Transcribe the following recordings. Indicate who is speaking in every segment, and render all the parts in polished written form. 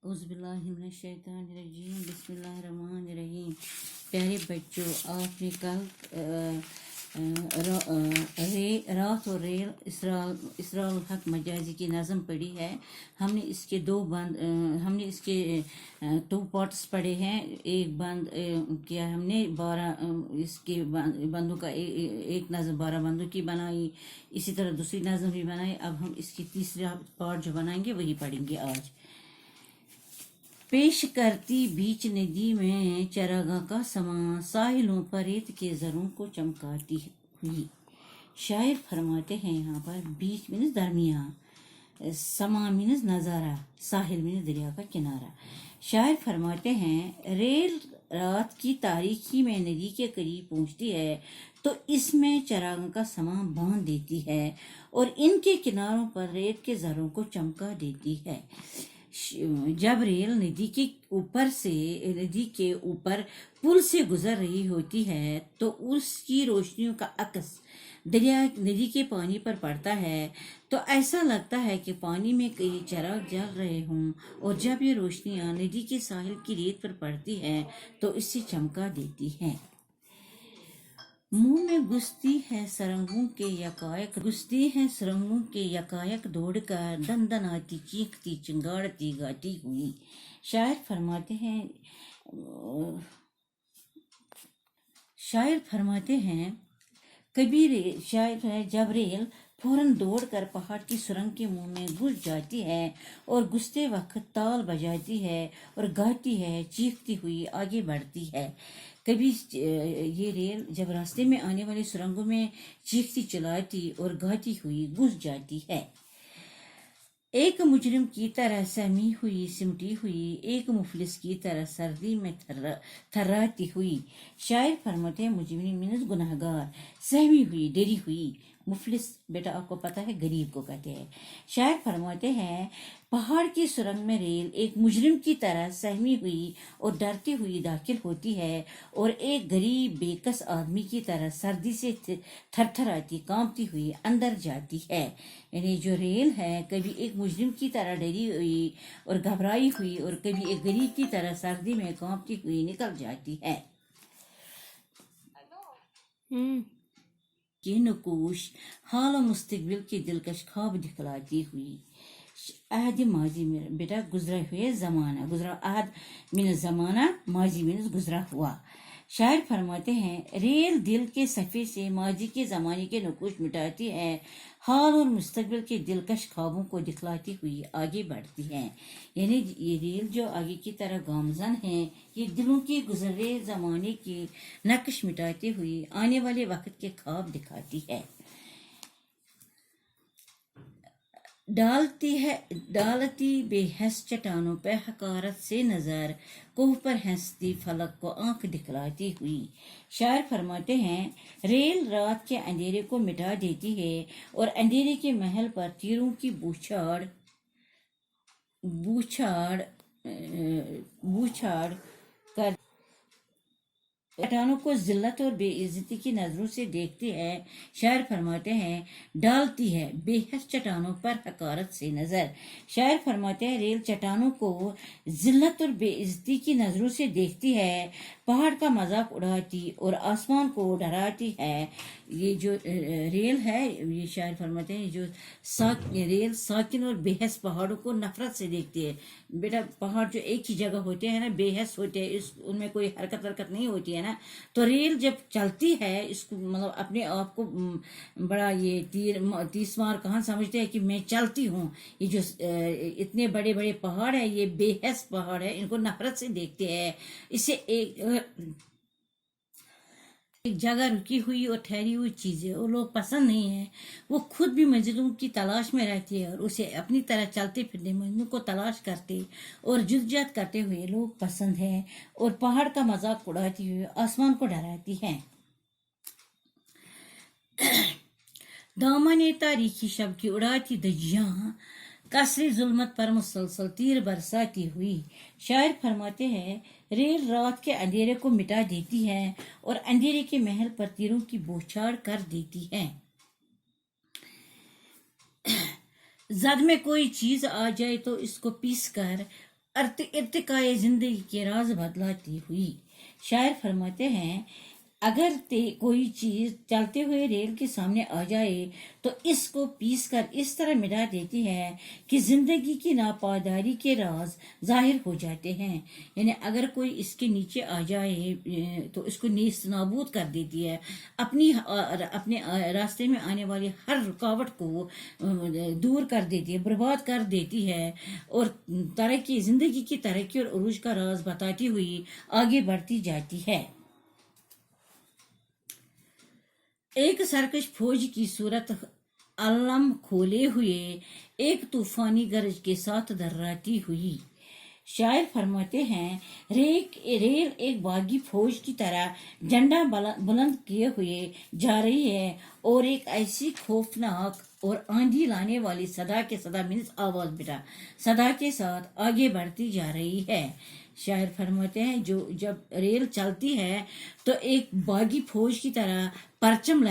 Speaker 1: औज़ुबिल्लाहिमिनश्शैतानिर्रजीम बिस्मिल्लाहिर्रहमानिर्रहीम। प्यारे बच्चों, आपने कल रात और रेल इसराउल हक मजाजी की नज़म पढ़ी है। हमने इसके हमने इसके 2 पार्ट्स पढ़े हैं। एक बंद किया हमने 12 इसके बंदों का एक नज़म 12 बंदों की बनाई। इसी तरह दूसरी नज़म भी बनाई। अब हम इसकी तीसरा पार्ट जो बनाएंगे वही पढ़ेंगे आज। पेश करती बीच नदी में चरागाह का समा, साहिलों पर रेत के जरों को चमकाती हुई। शायर फरमाते हैं यहाँ पर बीच मीन्स दरमिया, समा मीन्स नज़ारा, साहिल मीन्स दरिया का किनारा। शायर फरमाते हैं रेल रात की तारीकी में नदी के करीब पहुँचती है तो इसमें चरागाह का समा बांध देती है और इनके किनारों पर रेत के जरों को चमका देती है। जब रेल नदी के ऊपर पुल से गुजर रही होती है तो उसकी रोशनियों का अक्स नदी के पानी पर पड़ता है तो ऐसा लगता है कि पानी में कई चिराग जल रहे हों, और जब ये रोशनियां नदी के साहिल की रेत पर पड़ती हैं तो इसे चमका देती हैं। मुंह में घुसती है सुरंगों के यकायक दौड़कर दंदनाती चीखती चिंगाड़ती गाती हुई। शायर फरमाते हैं जब रेल फौरन दौड़कर पहाड़ की सुरंग के मुंह में घुस जाती है और घुसते वक्त ताल बजाती है और गाती है, चीखती हुई आगे बढ़ती है। कभी ये रेल जब रास्ते में आने वाली सुरंगों में चीखती चिल्लाती और गाती हुई घुस जाती है। एक मुजरिम की तरह सहमी हुई सिमटी हुई, एक मुफलिस की तरह सर्दी में थर्राती हुई। शायर फरमाते हैं मुजरिम मीन्स गुनहगार, सहमी हुई, डरी हुई। मुफलिस बेटा आपको पता है गरीब को कहते हैं। शायर फरमाते हैं पहाड़ की सुरंग में रेल एक मुजरिम की तरह सहमी हुई और डरती हुई दाखिल होती है और एक गरीब बेकस आदमी की तरह सर्दी से थरथराती कांपती हुई अंदर जाती है। यानी जो रेल है कभी एक मुजरिम की तरह डरी हुई और घबराई हुई और कभी एक गरीब की तरह सर्दी में कांपती हुई निकल जाती है। ये नकूश हाल और मुस्तकबिल के दिलकश ख्वाब दिखलाती हुई। अहद माजी में बेटा गुजरा हुए जमाना, गुजरा अहद मीन जमाना, माजी मीन गुजरा हुआ। शायर फरमाते हैं रेल दिल के सफ़े से माजी के ज़माने के नकूश मिटाती है, हाल और मुस्तकबिल के दिलकश ख्वाबों को दिखलाती हुई आगे बढ़ती है। यानी ये रेल जो आगे की तरह गामजन है, ये दिलों के गुजरे ज़माने की नक्श मिटाती हुई आने वाले वक्त के ख्वाब दिखाती है। डालती बेहस चट्टानों पे हकारत से नजर, कोह पर हंसती फलक को आंख दिखलाती हुई। शायर फरमाते हैं रेल रात के अंधेरे को मिटा देती है और अंधेरे के महल पर तीरों की बूछाड़ कर चट्टानों को जिल्लत और बेइज्जती की नजरों से देखती है। शायर फरमाते हैं डालती है बेहस चट्टानों पर हकारत से नजर। शायर फरमाते हैं रेल चट्टानों को जिल्लत और बेइज्जती की नजरों से देखती है, पहाड़ का मजाक उड़ाती और आसमान को डराती है। ये जो रेल है, ये शायर फरमाते हैं जो रेल साकिन और बेहस पहाड़ों को नफरत से देखती है। बेटा पहाड़ जो एक ही जगह होते हैं ना, बेहस होते हैं, उनमें कोई हरकत नहीं होती है ना, तो रेल जब चलती है इसको मतलब अपने आप को बड़ा ये तीस मार कहाँ समझते हैं कि मैं चलती हूँ। ये जो इतने बड़े बड़े पहाड़ है, ये बेहस पहाड़ है, इनको नफरत से देखते हैं। इसे एक जगह रुकी हुई और ठहरी हुई चीजें वो लोग पसंद नहीं है। वो खुद भी मंजिलों की तलाश में रहती है और उसे अपनी तरह चलते फिरने मंजिलों को तलाश करते और जुदजात करते हुए लोग पसंद है, और पहाड़ का मजाक उड़ाती हुई आसमान को डराती है। दामन तारीखी शब की उड़ाती धज्जियां कसरी जुल्मत पर मुसलसल तीर बरसाती हुई। शायर फरमाते हैं रेल रात के अंधेरे को मिटा देती है और अंधेरे के महल पर तीरों की बौछार कर देती है। जद में कोई चीज आ जाए तो इसको पीस कर ارتقائے زندگی کے راز بتلاتی ہوئی۔ شاعر فرماتے ہیں اگر کوئی چیز چلتے ہوئے ریل کے سامنے آ جائے تو اس کو پیس کر اس طرح مٹا دیتی ہے کہ زندگی کی ناپائیداری کے راز ظاہر ہو جاتے ہیں۔ یعنی اگر کوئی اس کے نیچے آ جائے تو اس کو نیست نابود کر دیتی ہے، اپنے راستے میں آنے والی ہر رکاوٹ کو دور کر دیتی ہے، برباد کر دیتی ہے، اور زندگی کی ترقی اور عروج کا راز بتاتی ہوئی آگے بڑھتی جاتی ہے۔ ایک سرکش فوج کی صورت علم کھولے ہوئے ایک طوفانی گرج کے ساتھ دراتی ہوئی۔ شاعر فرماتے ہیں ریل ایک باغی فوج کی طرح جھنڈا بلند کیے ہوئے جا رہی ہے اور ایک ایسی خوفناک اور آندھی لانے والی صدا کے ساتھ آگے بڑھتی جا رہی ہے۔ شاعر فرماتے ہیں جب ریل چلتی ہے تو ایک باغی فوج کی طرح پرچم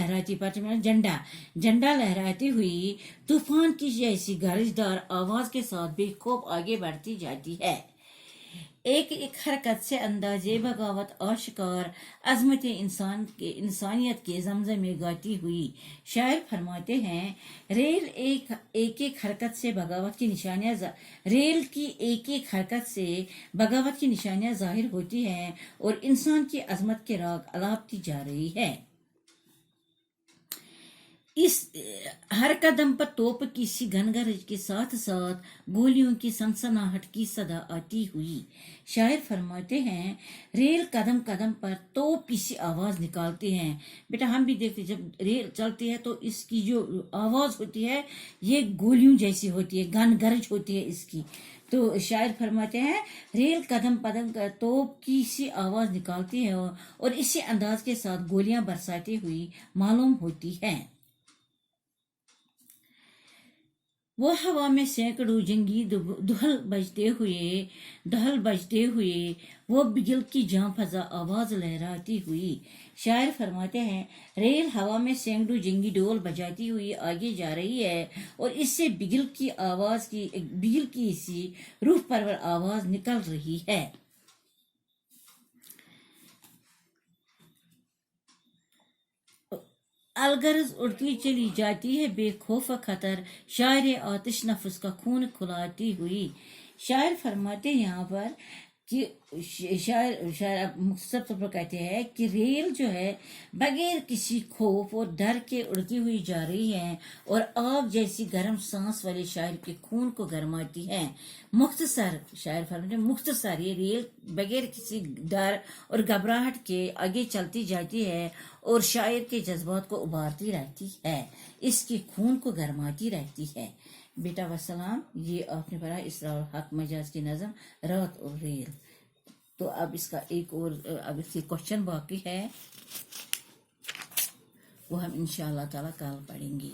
Speaker 1: جھنڈا لہراتی ہوئی طوفان کی جیسی گرجدار آواز کے ساتھ بے خوف آگے بڑھتی جاتی ہے۔ ایک حرکت سے اندازے بغاوت آشکار عظمت انسانیت کے زمزمے گاتی ہوئی۔ شاعر فرماتے ہیں ریل کی ایک حرکت سے بغاوت کی نشانیاں ظاہر ہوتی ہیں اور انسان کی عظمت کے راگ الاپتی جا رہی ہے۔ اس ہر قدم پر توپ کی سی گھنگرج کے ساتھ ساتھ گولیوں کی سنسناہٹ کی صدا آتی ہوئی۔ شاعر فرماتے ہیں ریل قدم قدم پر توپ کی سی آواز نکالتے ہیں۔ بیٹا ہم بھی دیکھتے جب ریل چلتی ہے تو اس کی جو آواز ہوتی ہے یہ گولیوں جیسی ہوتی ہے، گھن گرج ہوتی ہے اس کی۔ تو شاعر فرماتے ہیں ریل قدم قدم کا توپ کی سی آواز نکالتی ہے اور اسی انداز کے ساتھ گولیاں برساتی ہوئی معلوم ہوتی ہے۔ وہ ہوا میں سینکڑوں جنگی دہل بجتے ہوئے وہ بگل کی جاں فضا آواز لہراتی ہوئی۔ شاعر فرماتے ہیں ریل ہوا میں سینکڑوں جنگی ڈول بجاتی ہوئی آگے جا رہی ہے اور اس سے بگل کی سی روح پرور آواز نکل رہی ہے۔ الغرض اڑتی چلی جاتی ہے بے خوف خطر، شاعر آتش نفس کا خون کھلاتی ہوئی۔ شاعر فرماتے ہیں یہاں پر کہ شاعر مختصر طور پر کہتے ہیں کہ ریل جو ہے بغیر کسی خوف اور ڈر کے اڑتی ہوئی جا رہی ہے اور آگ جیسی گرم سانس والے شاعر کے خون کو گرماتی ہے۔ شاعر فرماتے ہیں مختصر یہ ریل بغیر کسی ڈر اور گھبراہٹ کے آگے چلتی جاتی ہے اور شاعر کے جذبات کو ابھارتی رہتی ہے، اس کے خون کو گرماتی رہتی ہے۔ بیٹا وسلام، یہ آپ نے پڑھا اسراء الحق مجاز کی نظم رات اور ریل۔ تو اب اس کا اب اس کی کوشچن باقی ہے، وہ ہم انشاءاللہ تعالی کل پڑھیں گے۔